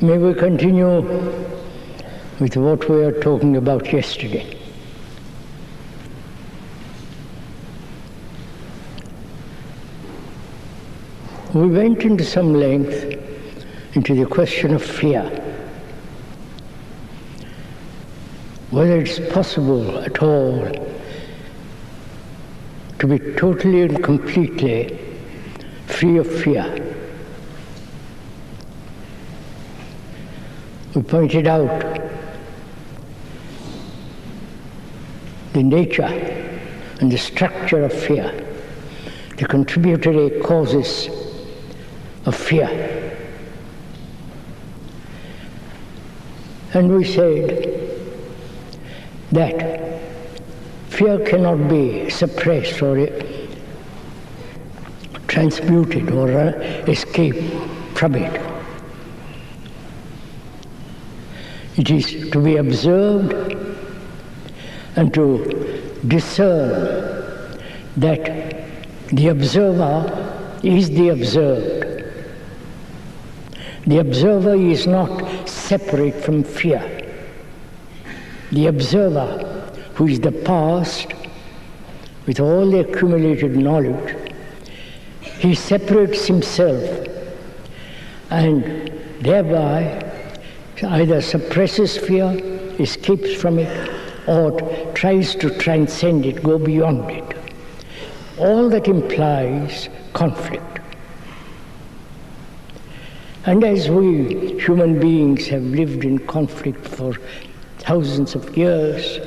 May we continue with what we were talking about yesterday. We went into some length into the question of fear. Whether it's possible at all to be totally and completely free of fear. We pointed out the nature and the structure of fear, the contributory causes of fear. And we said that fear cannot be suppressed or transmuted or escaped from it. It is to be observed and to discern that the observer is the observed. The observer is not separate from fear. The observer, who is the past, with all the accumulated knowledge, he separates himself and thereby either suppresses fear, escapes from it, or tries to transcend it, go beyond it. All that implies conflict. And as we human beings have lived in conflict for thousands of years,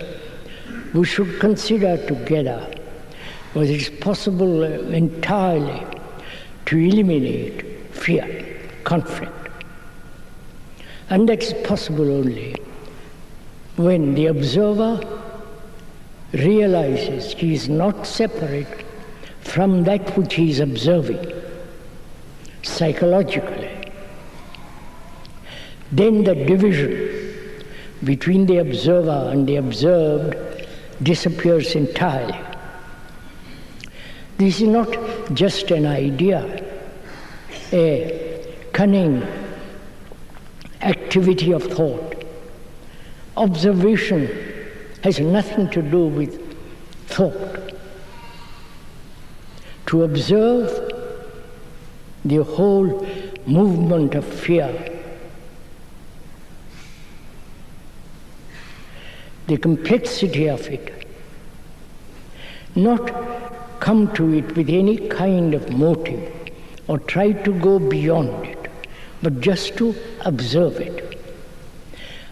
we should consider together whether it is possible entirely to eliminate fear, conflict. And that is possible only when the observer realizes he is not separate from that which he is observing psychologically. Then the division between the observer and the observed disappears entirely. This is not just an idea, a cunning activity of thought. Observation has nothing to do with thought. To observe the whole movement of fear, the complexity of it, not come to it with any kind of motive or try to go beyond it, but just to observe it.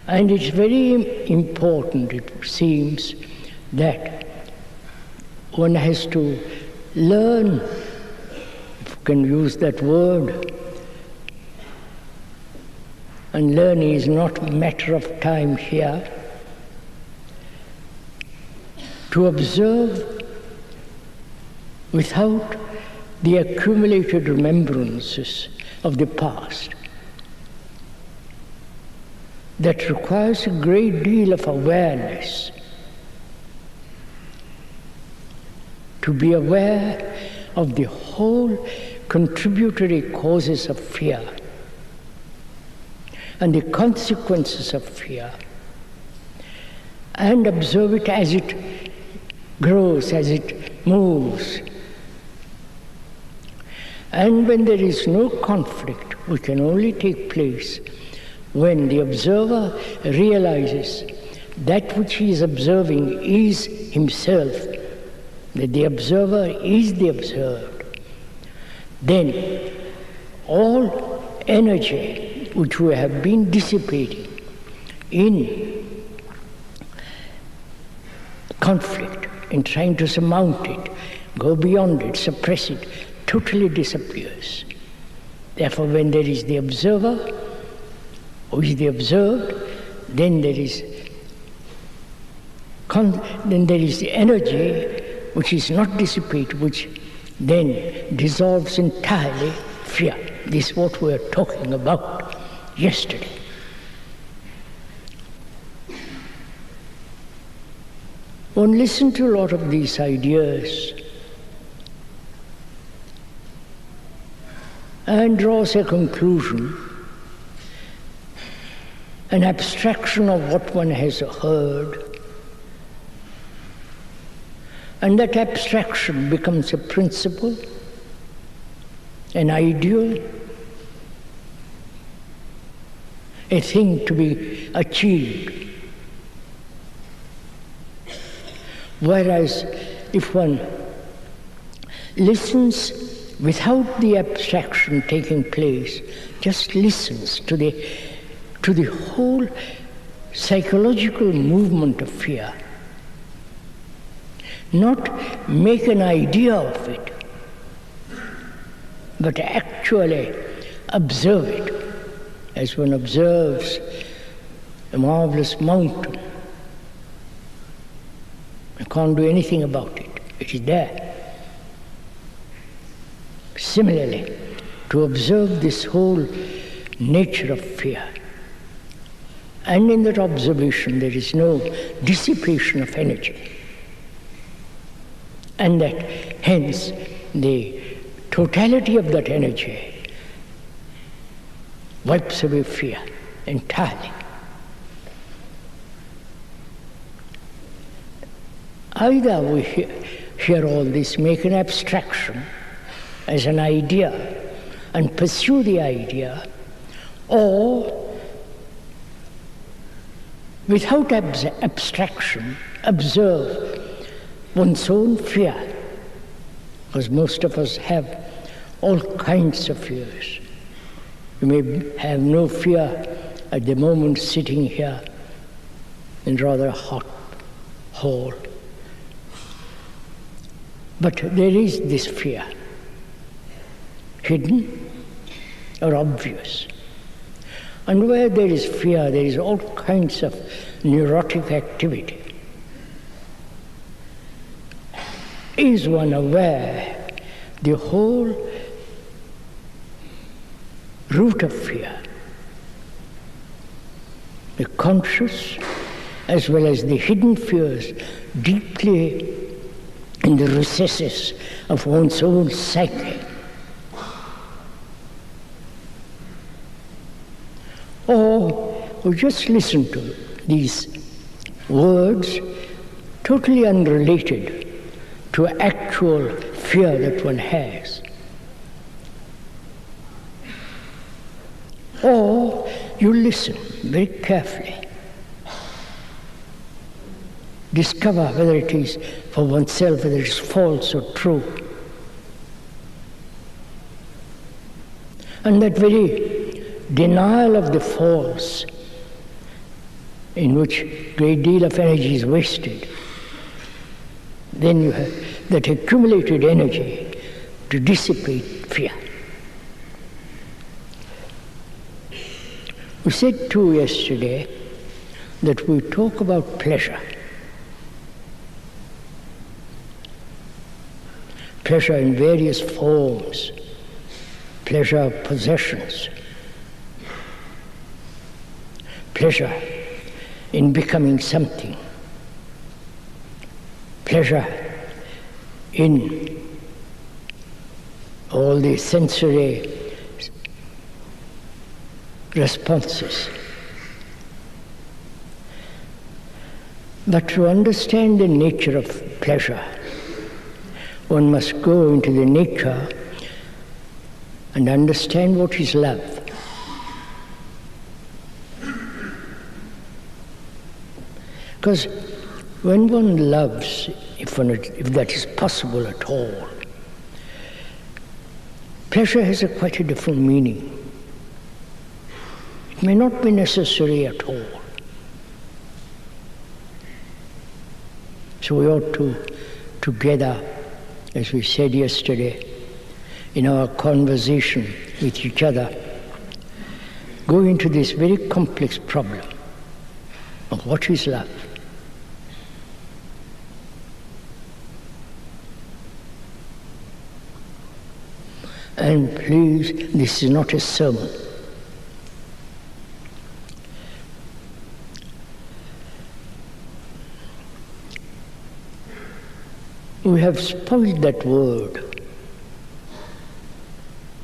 And it's very important, it seems, that one has to learn, if you can use that word, and learning is not a matter of time here, to observe without the accumulated remembrances of the past. That requires a great deal of awareness. To be aware of the whole contributory causes of fear and the consequences of fear, and observe it as it grows, as it moves. And when there is no conflict, which can only take place when the observer realizes that which he is observing is himself, that the observer is the observed, then all energy which we have been dissipating in conflict, in trying to surmount it, go beyond it, suppress it, totally disappears. Therefore, when there is the observer, who is the observed, then there is the energy which is not dissipated, which then dissolves entirely fear. This is what we were talking about yesterday. One listens to a lot of these ideas and draws a conclusion an abstraction of what one has heard, and that abstraction becomes a principle, an ideal, a thing to be achieved. Whereas if one listens without the abstraction taking place, just listens to the whole psychological movement of fear, not make an idea of it, but actually observe it, as one observes a marvelous mountain. I can't do anything about it. It is there. Similarly, to observe this whole nature of fear. And in that observation there is no dissipation of energy. And that hence the totality of that energy wipes away fear entirely. Either we hear all this, make an abstraction as an idea and pursue the idea, or without abstraction observe one's own fear, because most of us have all kinds of fears. You may have no fear at the moment sitting here in rather hot hall, but there is this fear, hidden or obvious. And where there is fear, there is all kinds of neurotic activity. Is one aware the whole root of fear, the conscious as well as the hidden fears deeply in the recesses of one's own psyche? Or we just listen to these words totally unrelated to actual fear that one has. Or you listen very carefully, discover whether it is for oneself, whether it is false or true. And that very denial of the false, in which a great deal of energy is wasted, then you have that accumulated energy to dissipate fear. We said too yesterday that we talk about pleasure. Pleasure in various forms, pleasure of possessions, pleasure in becoming something, pleasure in all the sensory responses. But to understand the nature of pleasure, one must go into the nature and understand what is love. Because when one loves, if that is possible at all, pleasure has quite a different meaning. It may not be necessary at all. So we ought to, together, as we said yesterday, in our conversation with each other, go into this very complex problem of what is love. And please, this is not a sermon. We have spoiled that word.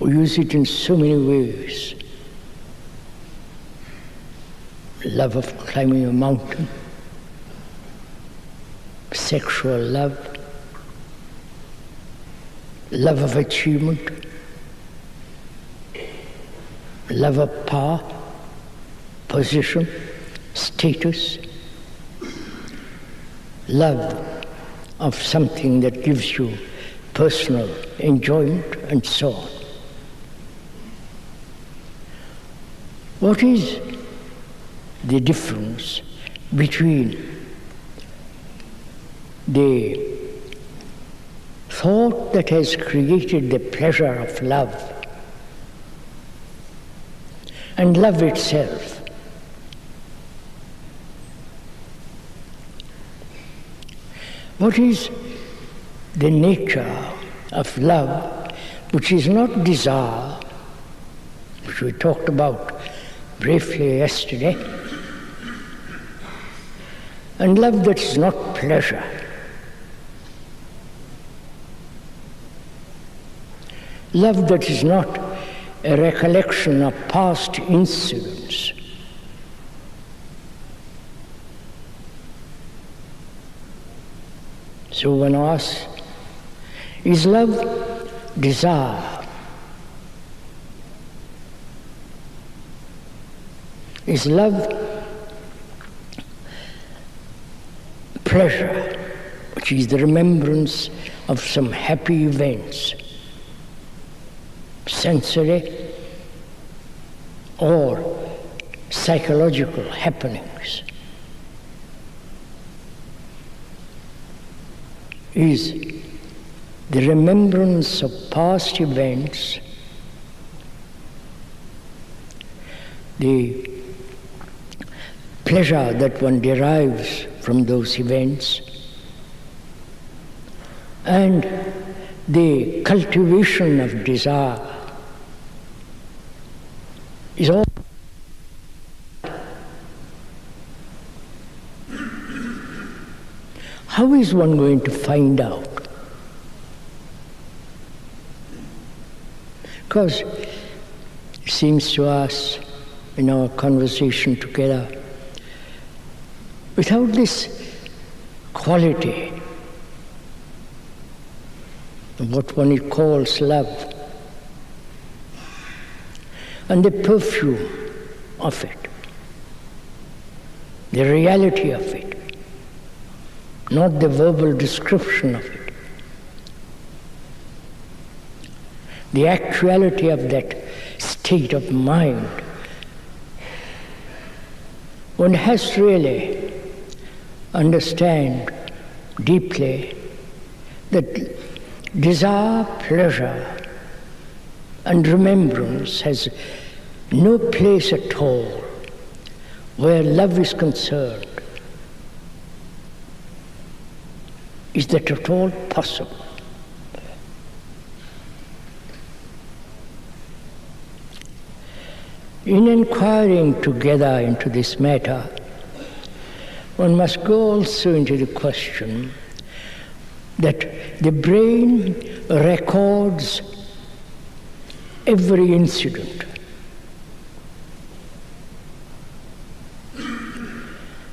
We use it in so many ways. love of climbing a mountain, sexual love, love of achievement, love of power, position, status, love of something that gives you personal enjoyment, and so on. What is the difference between the thought that has created the pleasure of love and love itself? What is the nature of love, which is not desire, which we talked about briefly yesterday, and love that is not pleasure? Love that is not a recollection of past incidents. So one asks, is love desire? Is love pleasure, which is the remembrance of some happy events, sensory or psychological happenings? Is the remembrance of past events the pleasure that one derives from those events, and the cultivation of desire is all? How is one going to find out? Because it seems to us in our conversation together, without this quality of what one calls love, and the perfume of it, the reality of it, not the verbal description of it, the actuality of that state of mind, one has to really understand deeply that desire, pleasure, and remembrance has no place at all where love is concerned. Is that at all possible? In inquiring together into this matter, one must go also into the question that the brain records every incident.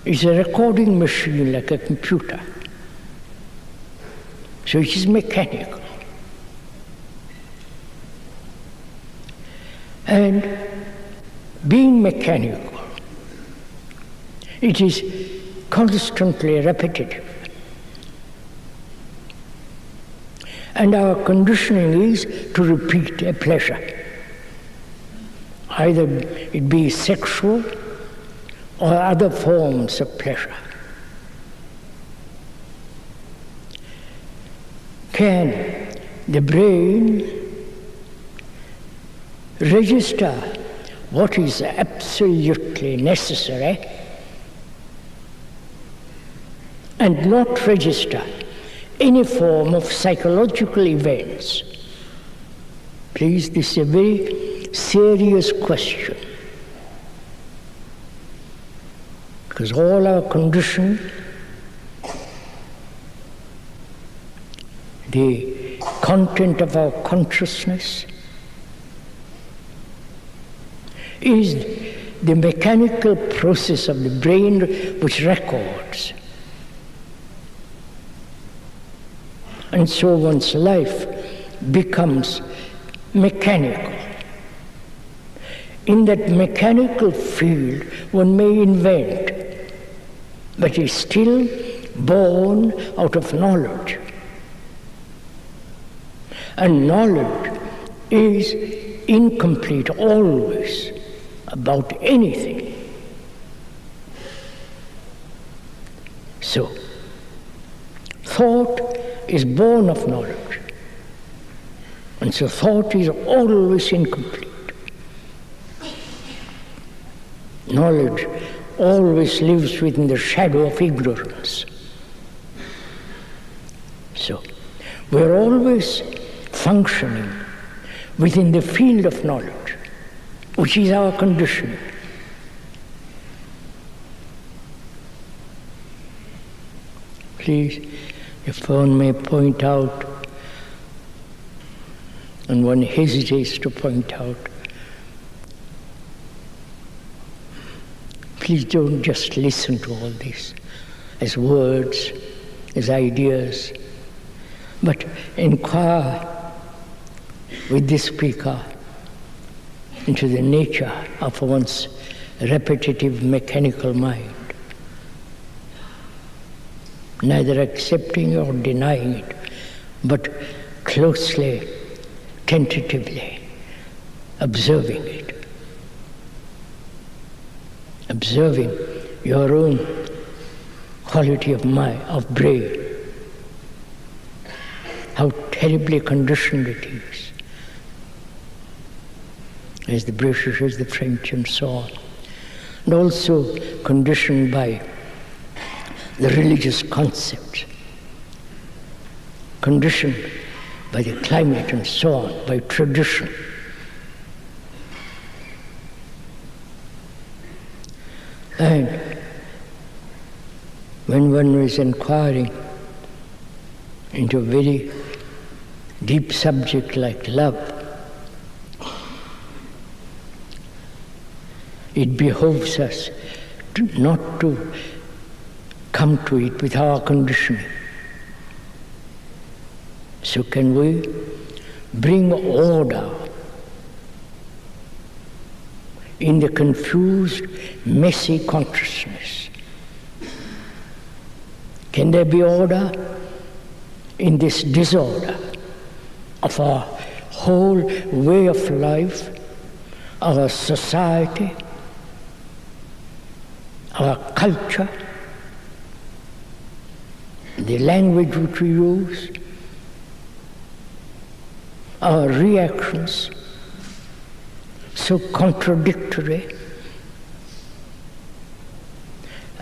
It's a recording machine like a computer. So it is mechanical. And being mechanical, it is constantly repetitive. And our conditioning is to repeat a pleasure. Either it be sexual or other forms of pleasure. Can the brain register what is absolutely necessary and not register any form of psychological events? Please, this is a very serious question, because all our conditioning, the content of our consciousness, is the mechanical process of the brain which records. And so one's life becomes mechanical. In that mechanical field, one may invent, but is still born out of knowledge. And knowledge is incomplete always about anything. So, thought is born of knowledge. And so thought is always incomplete. Knowledge always lives within the shadow of ignorance. So, we're always functioning within the field of knowledge, which is our conditioning. Please, if one may point out, and one hesitates to point out, please don't just listen to all this as words, as ideas, but inquire with the speaker into the nature of one's repetitive mechanical mind, neither accepting or denying it, but closely, tentatively observing it. Observing your own quality of mind, of brain, how terribly conditioned it is, as the British, as the French, and so on, and also conditioned by the religious concepts, conditioned by the climate and so on, by tradition. And when one is inquiring into a very deep subject like love, it behoves us not to come to it with our conditioning. So can we bring order in the confused, messy consciousness? Can there be order in this disorder of our whole way of life, our society, our culture, the language which we use, our reactions, so contradictory,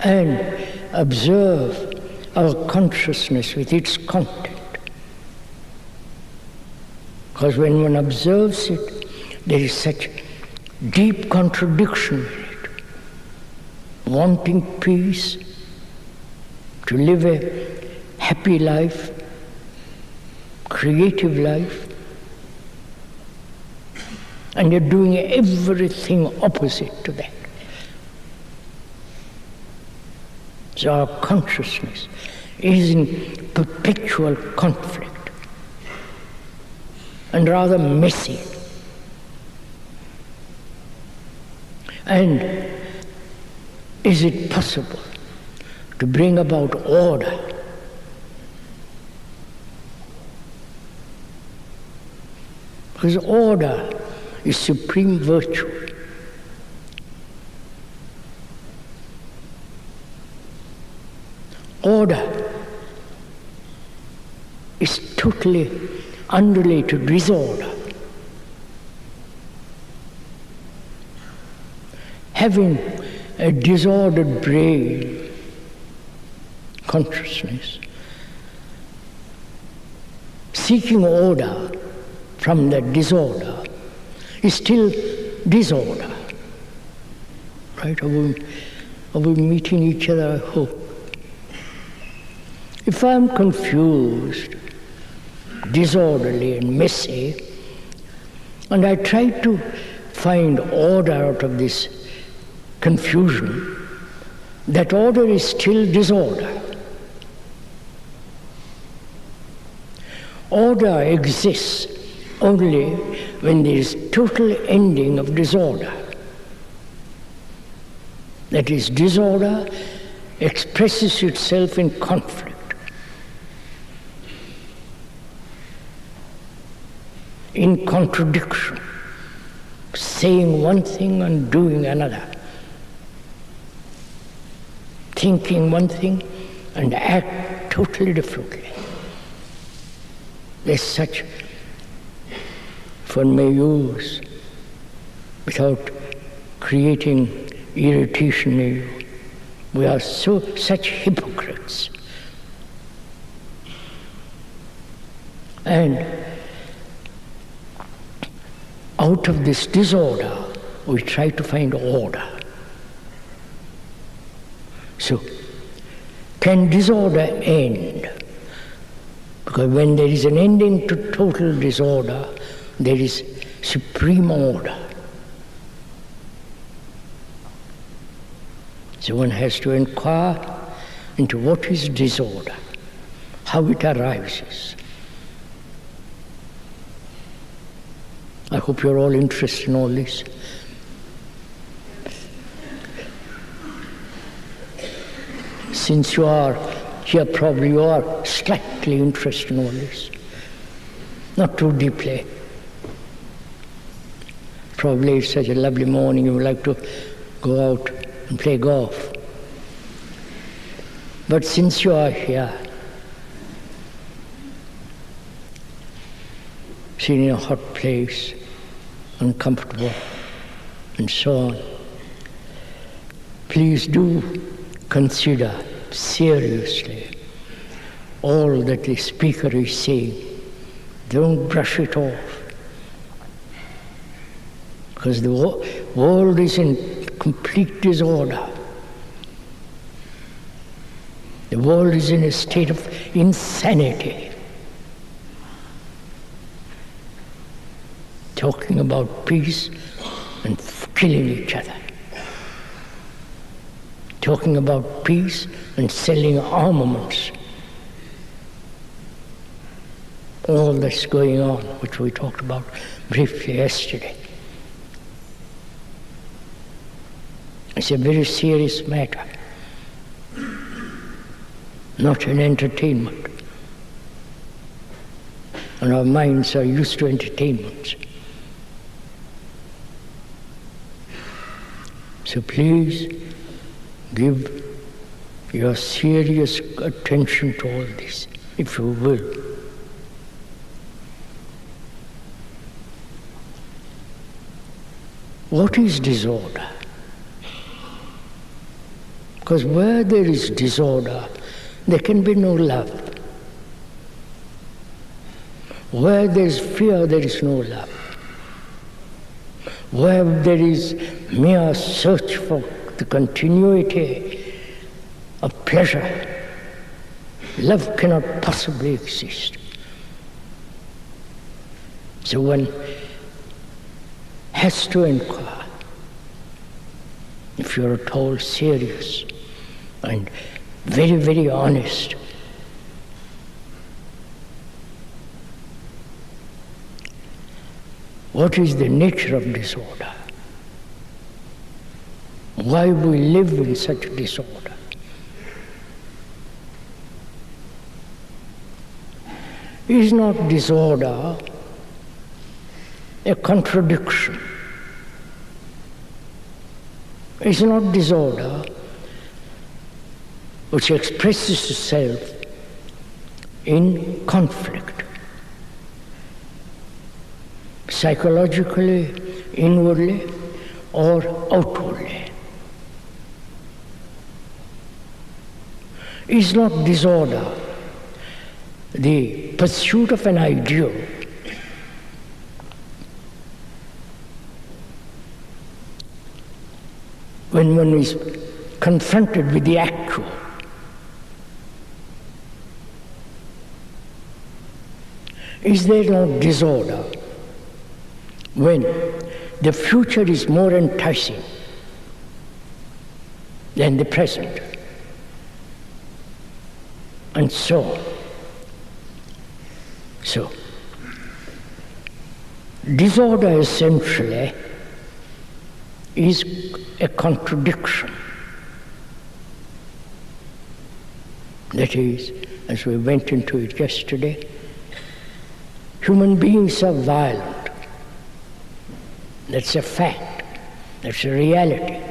and observe our consciousness with its content. Because when one observes it, there is such deep contradiction in it. Wanting peace, to live a happy life, creative life, and you're doing everything opposite to that. So our consciousness is in perpetual conflict and rather messy. And is it possible to bring about order? Because order is supreme virtue. Order is totally unrelated to disorder. Having a disordered brain, consciousness, seeking order from that disorder is still disorder. Right? Are we meeting each other, I hope? If I'm confused, disorderly and messy, and I try to find order out of this confusion, that order is still disorder. Order exists only when there is total ending of disorder. That is, disorder expresses itself in conflict, in contradiction, saying one thing and doing another, thinking one thing and act totally differently. As such, if one may use, without creating irritation in you, we are such hypocrites. And out of this disorder, we try to find order. So, can disorder end? Because when there is an ending to total disorder, there is supreme order. So one has to inquire into what is disorder, how it arises. I hope you're all interested in all this. Since you are here, probably you are slightly interested in all this. Not too deeply. Probably it's such a lovely morning, you would like to go out and play golf. But since you are here, sitting in a hot place, uncomfortable, and so on, please do consider seriously all that the speaker is saying. Don't brush it off. Because the world is in complete disorder. The world is in a state of insanity. Talking about peace and killing each other. Talking about peace and selling armaments. All that's going on, which we talked about briefly yesterday. It's a very serious matter, not an entertainment. And our minds are used to entertainments. So please give your serious attention to all this, if you will. What is disorder? Because where there is disorder, there can be no love. Where there is fear, there is no love. Where there is mere search for the continuity of pleasure, love cannot possibly exist. So one has to inquire, if you're at all serious and very, very honest, what is the nature of disorder? Why we live in such disorder? Is not disorder a contradiction? Is not disorder which expresses itself in conflict, psychologically, inwardly, or outwardly? Is not disorder the pursuit of an ideal? When one is confronted with the actual, is there no disorder when the future is more enticing then the present, and so on. So, disorder essentially is a contradiction. That is, as we went into it yesterday, human beings are violent. That's a fact. That's a reality.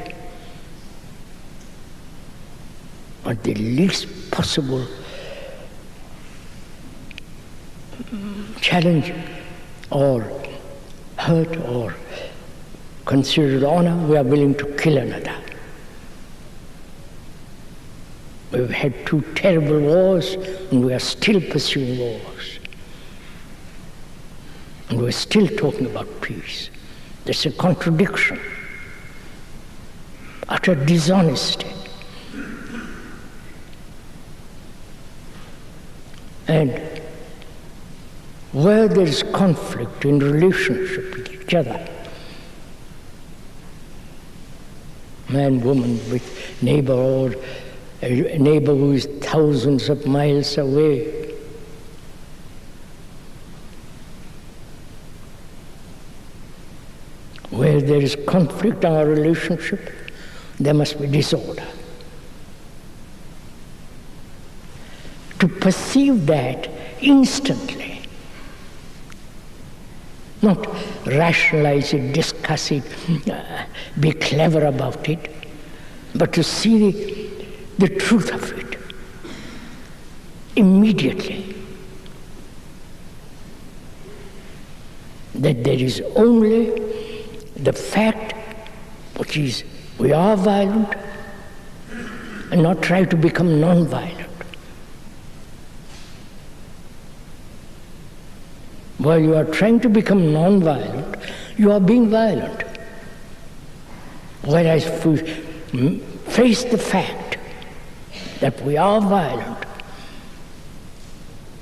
But the least possible challenge or hurt or considered honor, we are willing to kill another. We've had 2 terrible wars, and we are still pursuing wars. And we're still talking about peace. That's a contradiction, utter dishonesty. And where there is conflict in relationship with each other, man, woman, with neighbor, or a neighbor who is thousands of miles away, where there is conflict in our relationship, there must be disorder. To perceive that instantly, not rationalize it, discuss it, be clever about it, but to see the truth of it immediately. That there is only the fact, which is we are violent, and not try to become non-violent. While you are trying to become non-violent, you are being violent. Whereas if we face the fact that we are violent,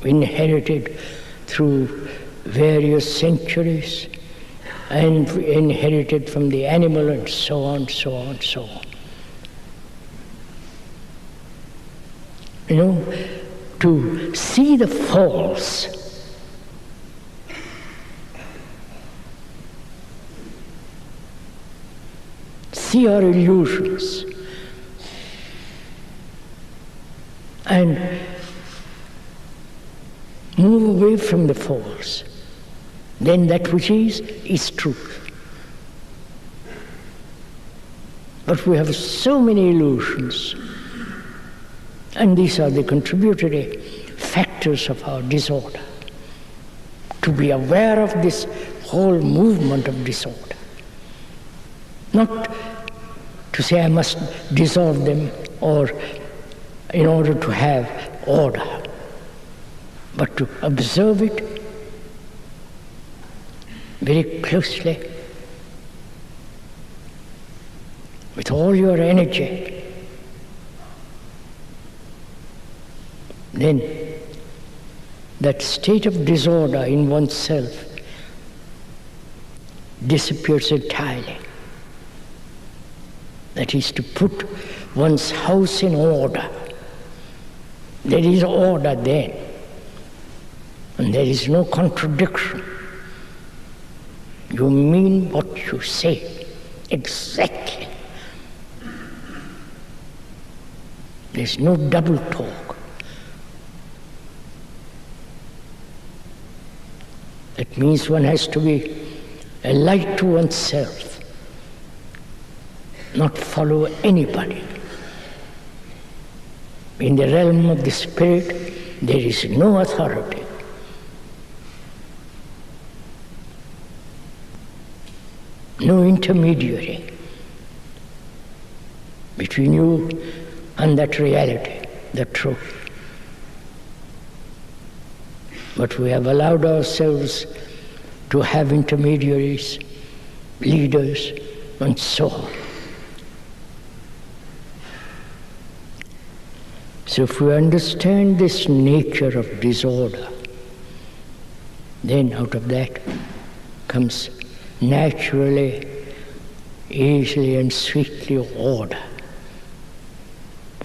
inherited through various centuries, and inherited from the animal, and so on, so on, so on. You know, to see the false, see our illusions, and move away from the false, then that which is truth. But we have so many illusions, and these are the contributory factors of our disorder. To be aware of this whole movement of disorder. Not to say I must dissolve them or in order to have order, but to observe it very closely with all your energy. Then that state of disorder in oneself disappears entirely. That is to put one's house in order. There is order then, and there is no contradiction. You mean what you say, exactly. There's no double talk. That means one has to be a light to oneself, not follow anybody. In the realm of the spirit, there is no authority. No intermediary between you and that reality, the truth. But we have allowed ourselves to have intermediaries, leaders, and so on. So if we understand this nature of disorder, then out of that comes naturally, easily and sweetly order.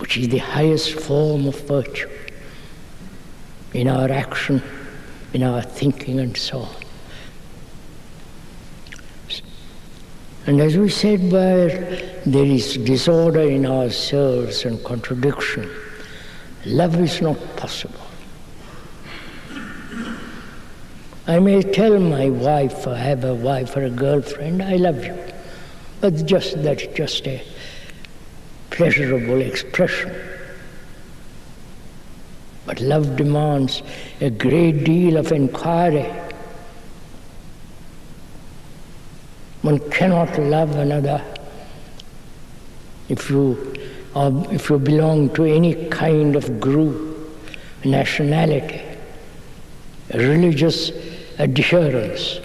which is the highest form of virtue in our action, in our thinking, and so on. And as we said, where there is disorder in ourselves and contradiction, love is not possible. I may tell my wife, I have a wife or a girlfriend, I love you. But that's just a pleasurable expression. But love demands a great deal of inquiry. One cannot love another if you belong to any kind of group, nationality, religious adherence.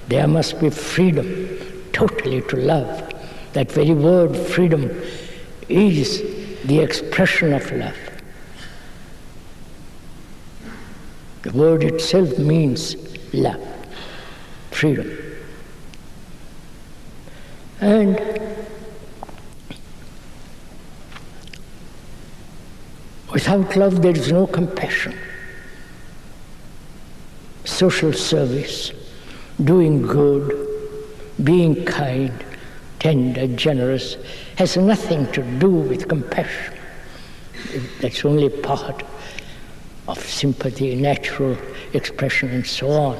There must be freedom totally to love. That very word, freedom, is the expression of love. The word itself means love, freedom. And without love there is no compassion. Social service, doing good, being kind, tender, generous, has nothing to do with compassion. That's only part of sympathy, natural expression, and so on.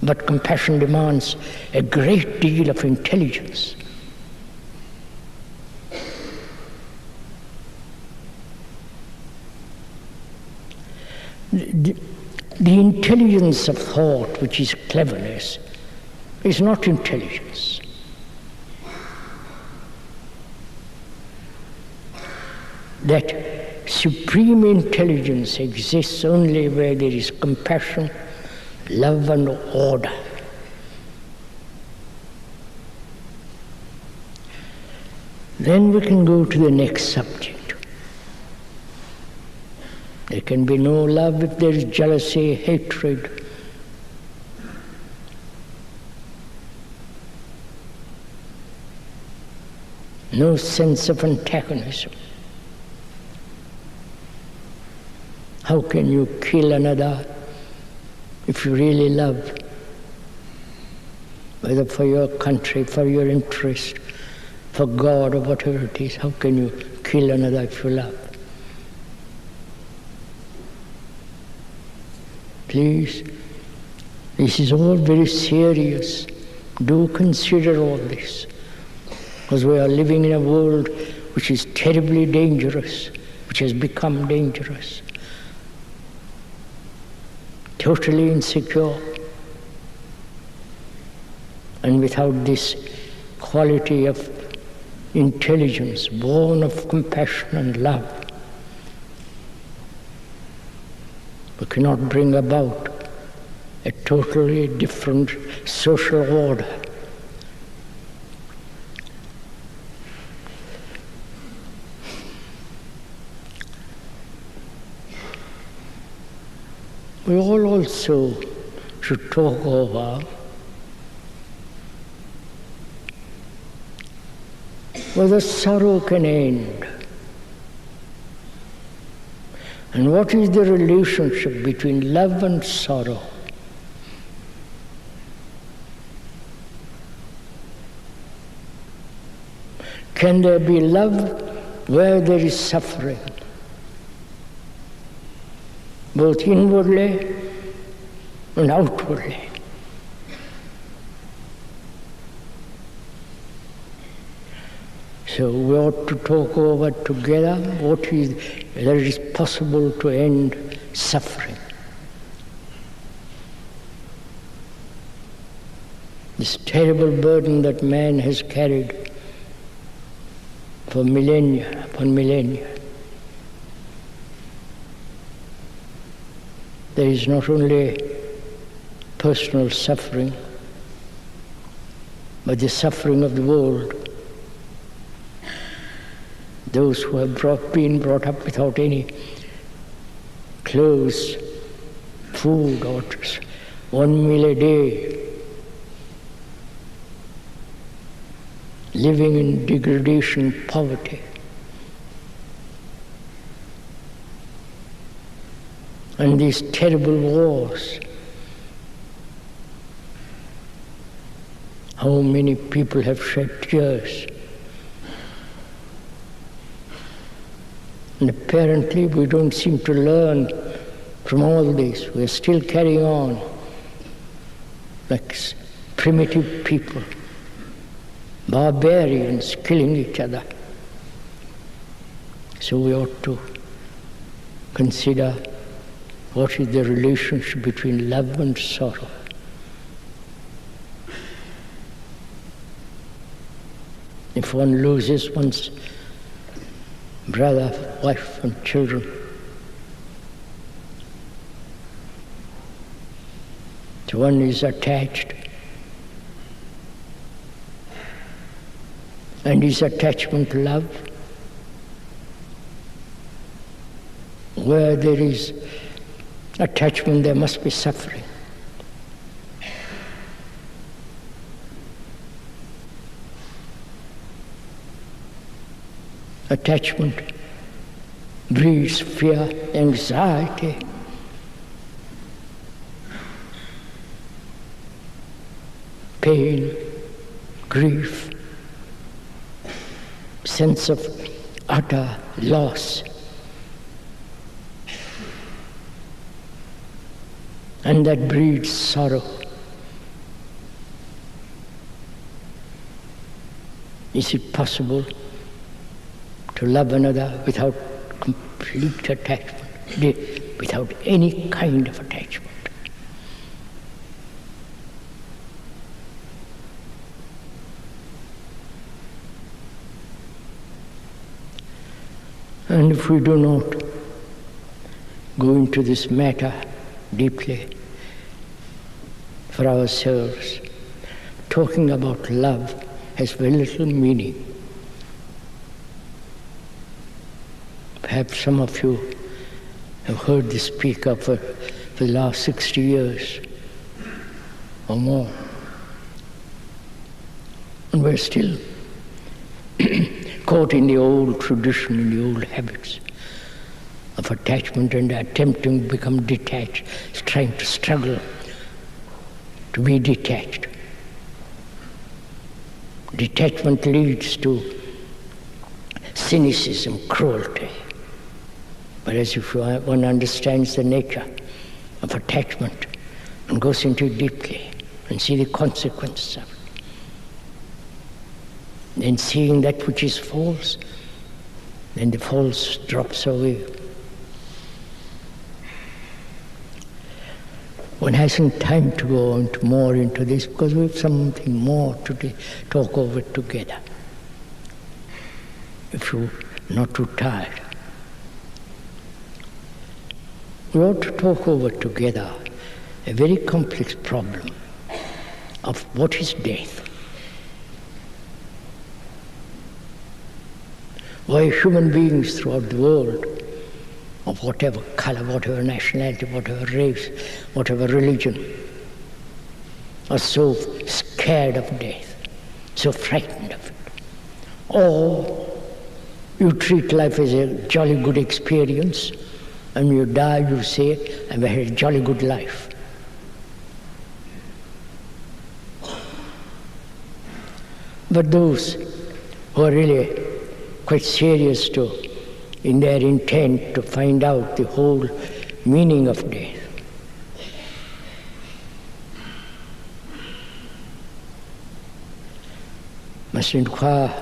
But compassion demands a great deal of intelligence. The intelligence of thought, which is cleverness, is not intelligence. That supreme intelligence exists only where there is compassion, love, and order. Then we can go to the next subject. There can be no love if there is jealousy, hatred. No sense of antagonism. How can you kill another if you really love? Whether for your country, for your interest, for God, or whatever it is, how can you kill another if you love? Please, this is all very serious. Do consider all this, because we are living in a world which is terribly dangerous, which has become dangerous, totally insecure. And without this quality of intelligence, born of compassion and love, we cannot bring about a totally different social order. We all also should talk over whether sorrow can end, and what is the relationship between love and sorrow. Can there be love where there is suffering, both inwardly and outwardly? So we ought to talk over together whether it is possible to end suffering. This terrible burden that man has carried for millennia upon millennia. There is not only personal suffering, but the suffering of the world. Those who have been brought up without any clothes, food, or 1 meal a day. living in degradation, poverty. And these terrible wars. How many people have shed tears. And apparently we don't seem to learn from all this. We're still carrying on like primitive people, barbarians killing each other. So we ought to consider what is the relationship between love and sorrow. If one loses one's brother, wife and children, so one is attached, and is attachment love? Where there is attachment, there must be suffering. Attachment breeds fear, anxiety, pain, grief, sense of utter loss. And that breeds sorrow. Is it possible to love another without complete attachment, without any kind of attachment? And if we do not go into this matter deeply for ourselves, talking about love has very little meaning. Perhaps some of you have heard this speaker for the last 60 years or more. And we're still caught in the old tradition, in the old habits of attachment and attempting to become detached, trying to struggle to be detached. Detachment leads to cynicism, cruelty. Whereas if one understands the nature of attachment and goes into it deeply and see the consequences of it, then seeing that which is false, then the false drops away. One hasn't time to go more into this because we have something more to talk over together. If you're not too tired. We ought to talk over together a very complex problem of what is death. Why human beings throughout the world, of whatever color, whatever nationality, whatever race, whatever religion, are so scared of death, so frightened of it. Or you treat life as a jolly good experience, and when you die you say, I've had a jolly good life. But those who are really quite serious in their intent to find out the whole meaning of death, must inquire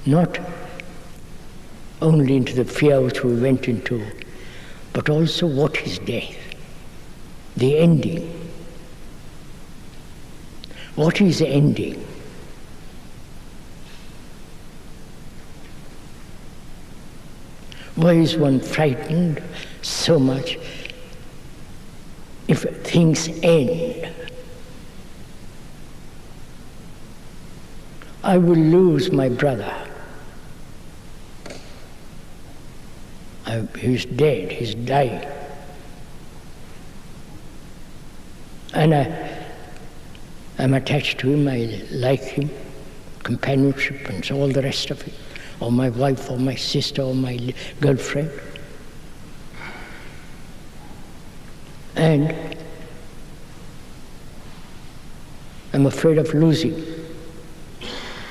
not only into the fear which we went into, but also what is death, the ending. What is ending? Why is one frightened so much if things end? I will lose my brother. He's dead, he's dying. And I'm attached to him, I like him, companionship and all the rest of it, or my wife or my sister or my girlfriend. And I'm afraid of losing,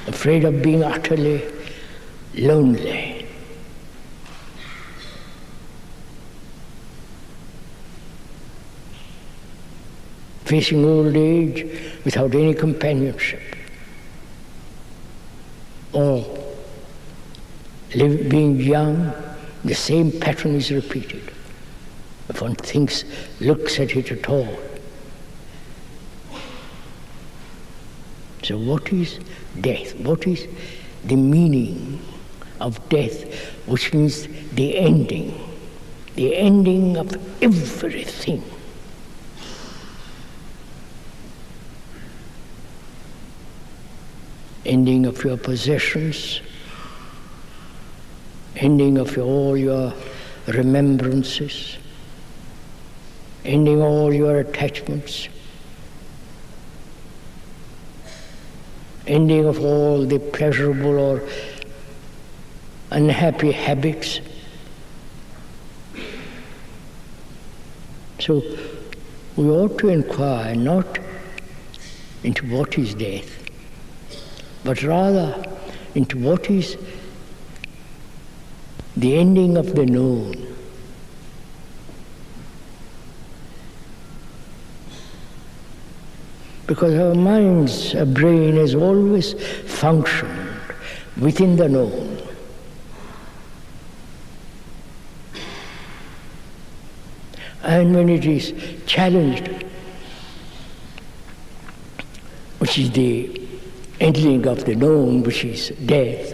afraid of being utterly lonely. Facing old age without any companionship, or being young, the same pattern is repeated. If one looks at it at all. So what is death? What is the meaning of death, which means the ending of everything? Ending of your possessions, ending of all your remembrances, ending all your attachments, ending of all the pleasurable or unhappy habits. So we ought to inquire not into what is death, but rather into what is the ending of the known. Because our minds, our brain has always functioned within the known. And when it is challenged, which is the ending of the known, which is death,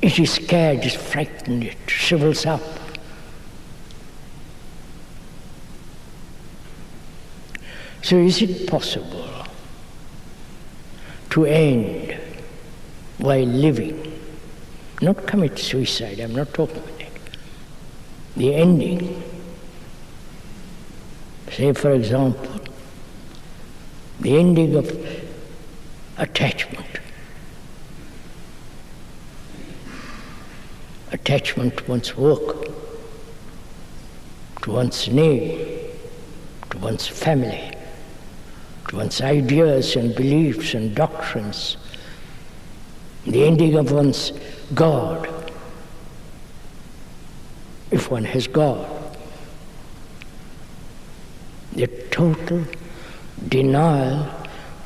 it is scared, it is frightened, it shrivels up. So is it possible to end while living? Not commit suicide, I'm not talking about that. The ending. Say, for example, the ending of attachment. Attachment to one's work, to one's name, to one's family, to one's ideas and beliefs and doctrines. The ending of one's God, if one has God. The total denial,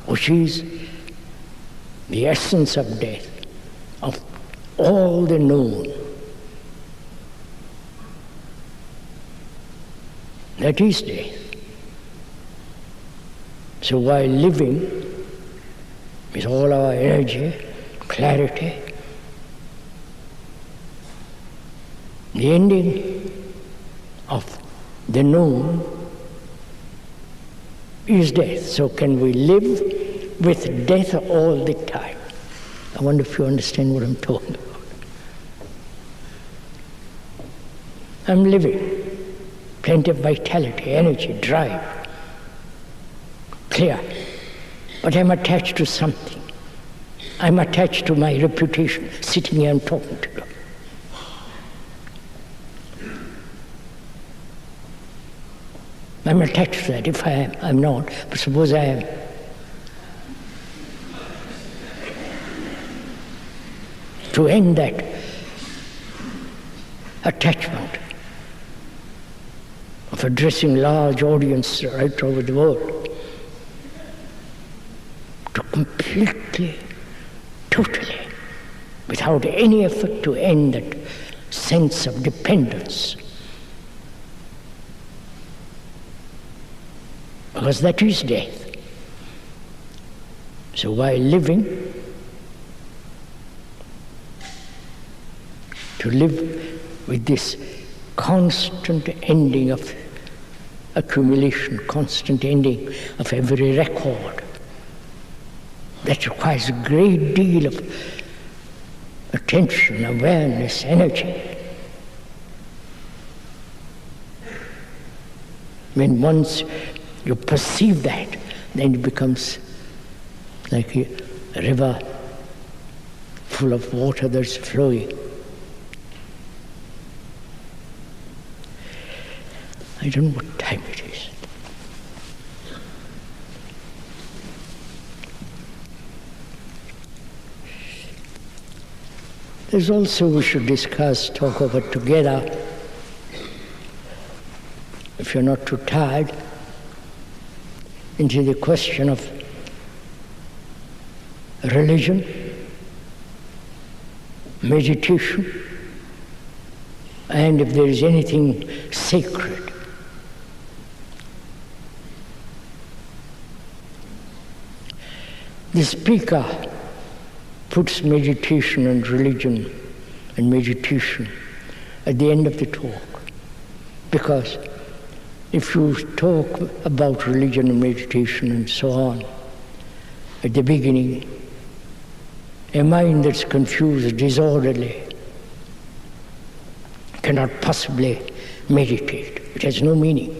which is the essence of death, of all the known. That is death. So while living, with all our energy, clarity, the ending of the known is death. So can we live with death all the time? I wonder if you understand what I'm talking about. I'm living. Plenty of vitality, energy, drive, clear. But I'm attached to something. I'm attached to my reputation, sitting here and talking to you. I'm attached to that. If I am, I'm not. But suppose I am. To end that attachment of addressing large audience right over the world, to completely, totally, without any effort to end that sense of dependence. Because that is death. So while living, to live with this constant ending of accumulation, constant ending of every record, that requires a great deal of attention, awareness, energy. When once you perceive that, then it becomes like a river full of water that's flowing. I don't know what time it is. There's also, we should talk over together, if you're not too tired, into the question of religion, meditation, and if there is anything sacred. The speaker puts meditation and religion and meditation at the end of the talk, because if you talk about religion and meditation and so on at the beginning, a mind that's confused, disorderly, cannot possibly meditate. It has no meaning.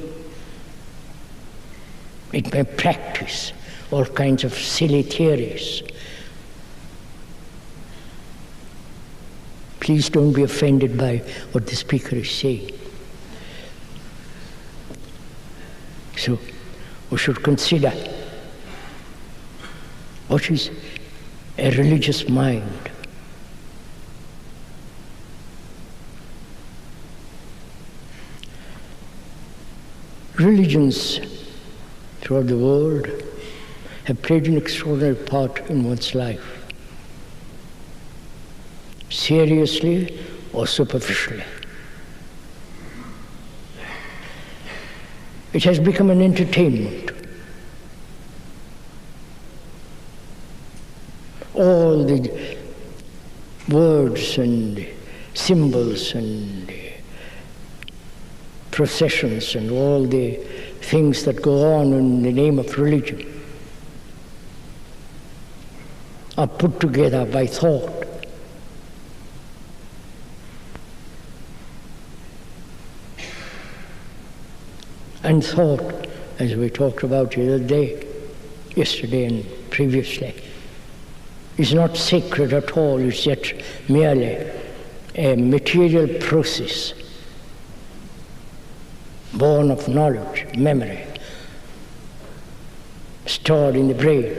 It may practice all kinds of silly theories. Please don't be offended by what the speaker is saying. So we should consider what is a religious mind. Religions throughout the world have played an extraordinary part in one's life, seriously or superficially. It has become an entertainment. All the words and symbols and processions and all the things that go on in the name of religion are put together by thought. And thought, as we talked about the other day, yesterday and previously, is not sacred at all. It's yet merely a material process born of knowledge, memory, stored in the brain.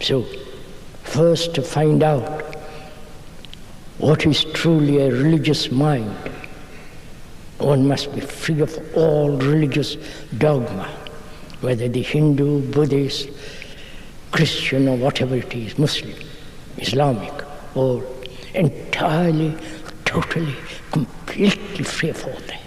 So, first to find out what is truly a religious mind, one must be free of all religious dogma, whether the Hindu, Buddhist, Christian, or whatever it is, Muslim, Islamic, or entirely, totally, completely free of all that.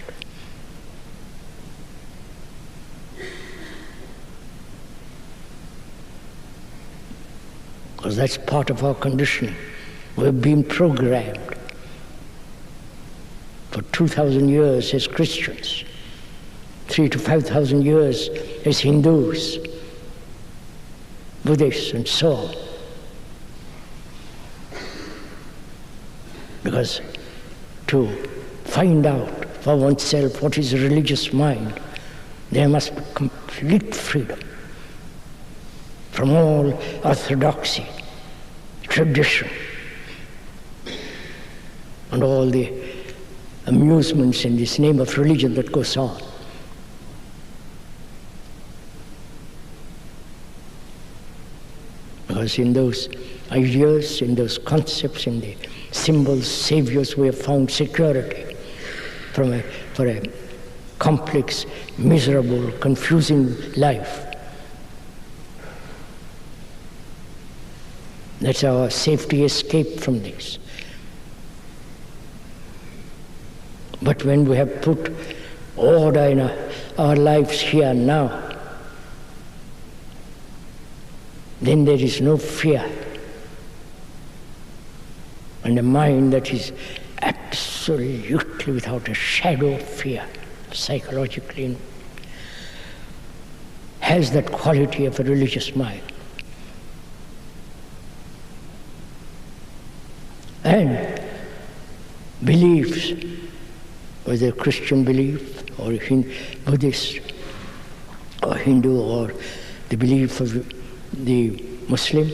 Because that's part of our conditioning. We've been programmed for 2,000 years as Christians, 3,000 to 5,000 years as Hindus, Buddhists, and so on. Because to find out for oneself what is a religious mind, there must be complete freedom from all orthodoxy, tradition, and all the amusements in this name of religion that goes on. Because in those ideas, in those concepts, in the symbols, saviors, we have found security for a complex, miserable, confusing life. That's our safety escape from this. But when we have put order in our lives here now, then there is no fear. And a mind that is absolutely without a shadow of fear, psychologically, has that quality of a religious mind. And beliefs, whether Christian belief or Buddhist or Hindu or the belief of the Muslim,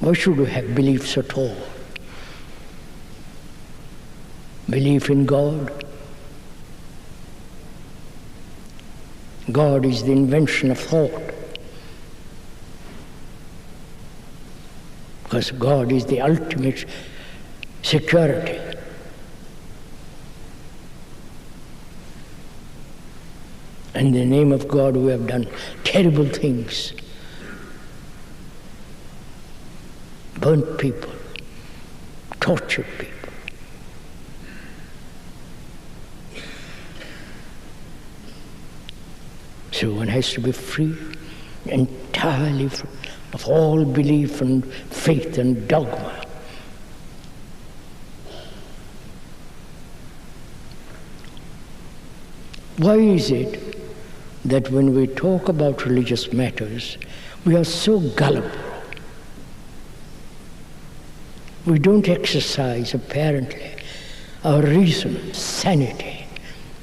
Why should we have beliefs at all? Belief in God. God is the invention of thought. Because God is the ultimate security. In the name of God we have done terrible things. Burnt people, tortured people. So one has to be free entirely of all belief and faith and dogma. Why is it that when we talk about religious matters, we are so gullible? We don't exercise, apparently, our reason, sanity,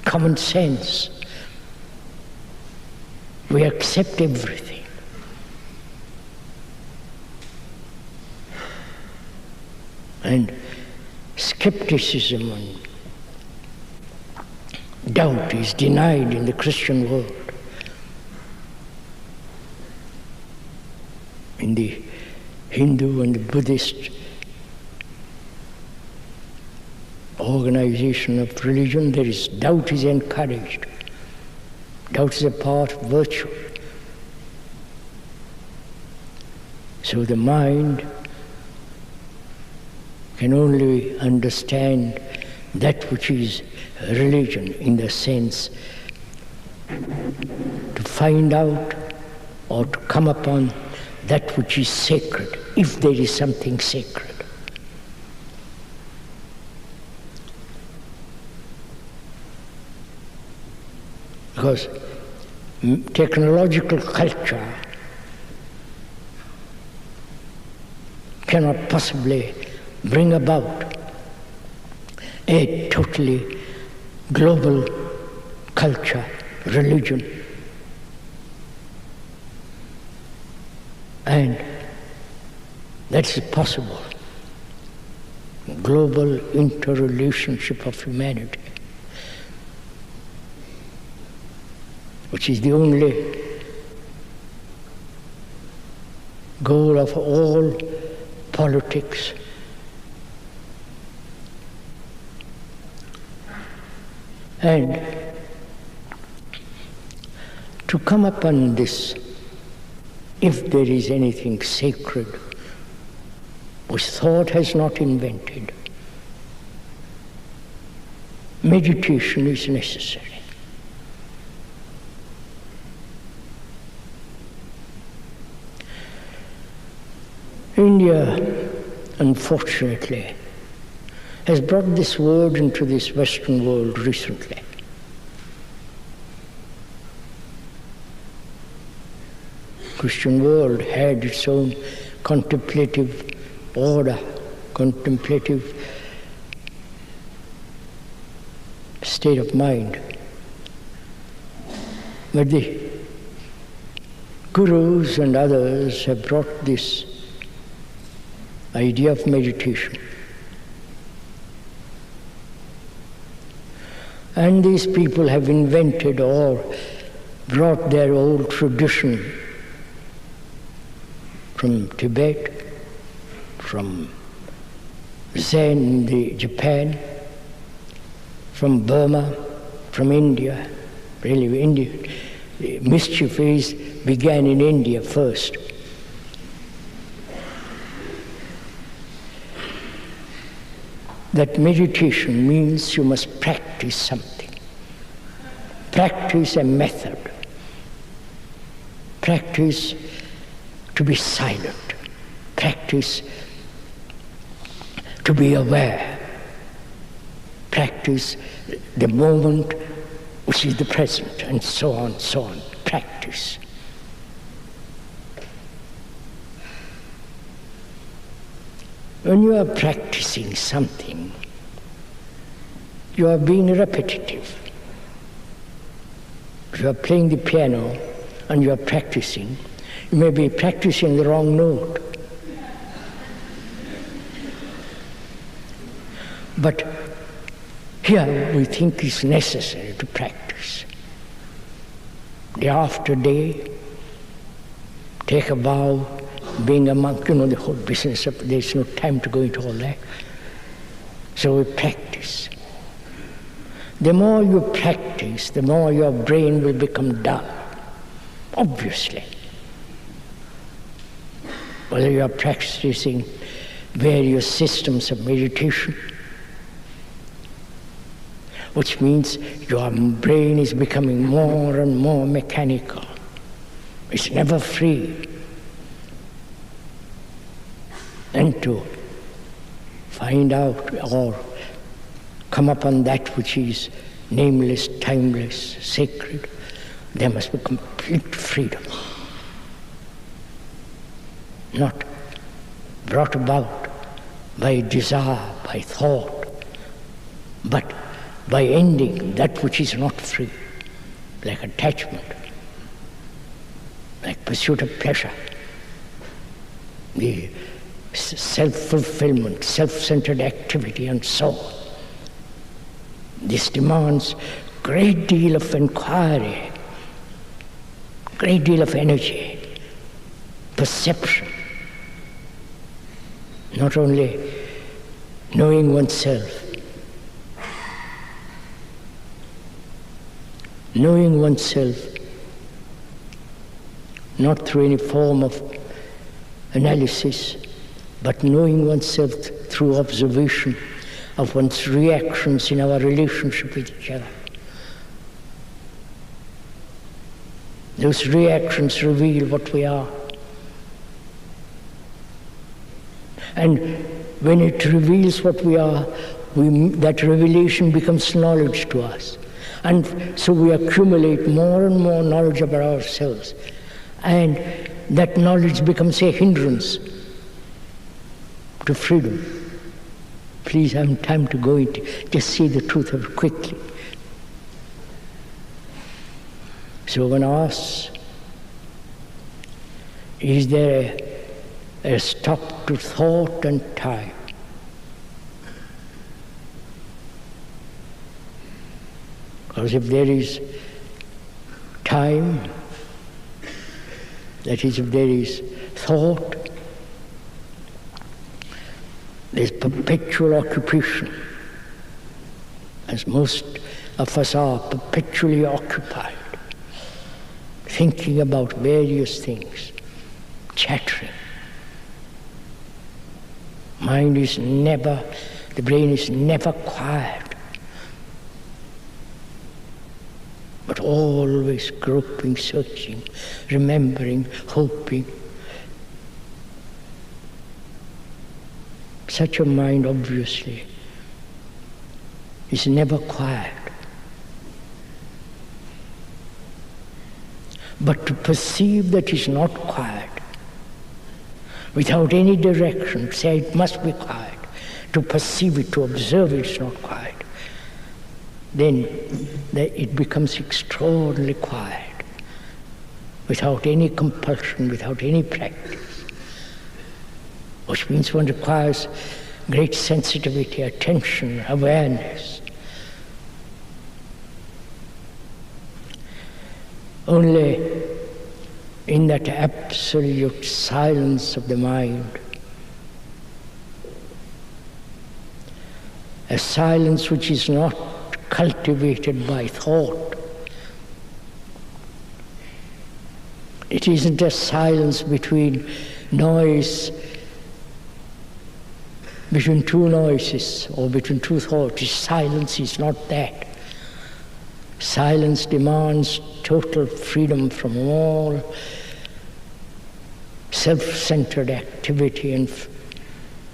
common sense. We accept everything. And skepticism and doubt is denied in the Christian world. In the Hindu and the Buddhist organization of religion, doubt is encouraged. Doubt is a part of virtue. So the mind can only understand that which is religion in the sense to find out or to come upon that which is sacred, if there is something sacred. Because technological culture cannot possibly bring about a totally global culture, religion. And that's possible. Global interrelationship of humanity, which is the only goal of all politics. And to come upon this, if there is anything sacred which thought has not invented, meditation is necessary. India, unfortunately, has brought this word into this Western world recently. Christian world had its own contemplative order, contemplative state of mind. But the gurus and others have brought this idea of meditation. And these people have invented or brought their old tradition from Tibet, from Zen in Japan, from Burma, from India. Really, India, the mischief began in India first. That meditation means you must practice something. Practice a method. Practice to be silent. Practice to be aware. Practice the moment which is the present, and so on, so on. Practice. When you are practicing something, you are being repetitive. If you are playing the piano and you are practicing, you may be practicing the wrong note. But here we think it's necessary to practice. Day after day, take a vow, being a monk, the whole business of, there's no time to go into all that. So we practice. The more you practice, the more your brain will become dull, obviously. Whether you are practicing various systems of meditation, which means your brain is becoming more and more mechanical. It's never free. And to find out or come upon that which is nameless, timeless, sacred, there must be complete freedom. Not brought about by desire, by thought, but by ending that which is not free, like attachment, like pursuit of pleasure, the self-fulfillment, self-centered activity, and so on. This demands great deal of inquiry, great deal of energy, perception, not only knowing oneself, not through any form of analysis, but knowing oneself through observation of one's reactions in our relationship with each other. Those reactions reveal what we are. And when it reveals what we are, that revelation becomes knowledge to us. And so we accumulate more and more knowledge about ourselves. And that knowledge becomes a hindrance to freedom. Please, I have time to go into, just see the truth of it quickly. So one asks, is there a stop to thought and time? Because if there is time, that is, if there is thought, there's perpetual occupation, as most of us are perpetually occupied, thinking about various things, chattering. The brain is never quiet, but always groping, searching, remembering, hoping. Such a mind, obviously, is never quiet. But to perceive that it's not quiet, without any direction, say it must be quiet, to perceive it, to observe it's not quiet, then it becomes extraordinarily quiet, without any compulsion, without any practice. Which means one requires great sensitivity, attention, awareness. Only in that absolute silence of the mind, a silence which is not cultivated by thought. It isn't a silence between two noises or between two thoughts. Silence is not that. Silence demands total freedom from all self-centered activity and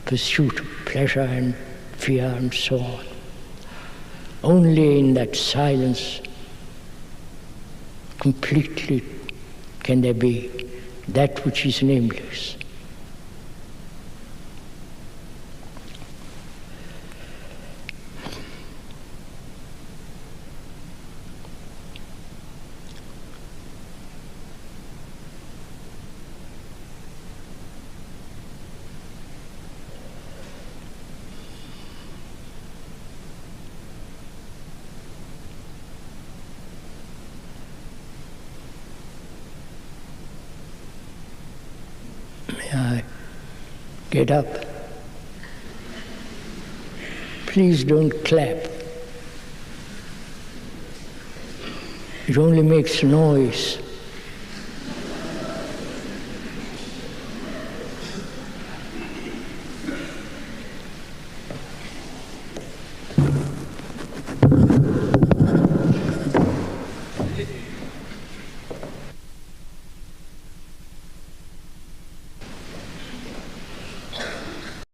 pursuit of pleasure and fear and so on. Only in that silence completely can there be that which is nameless. May I get up? Please don't clap. It only makes noise.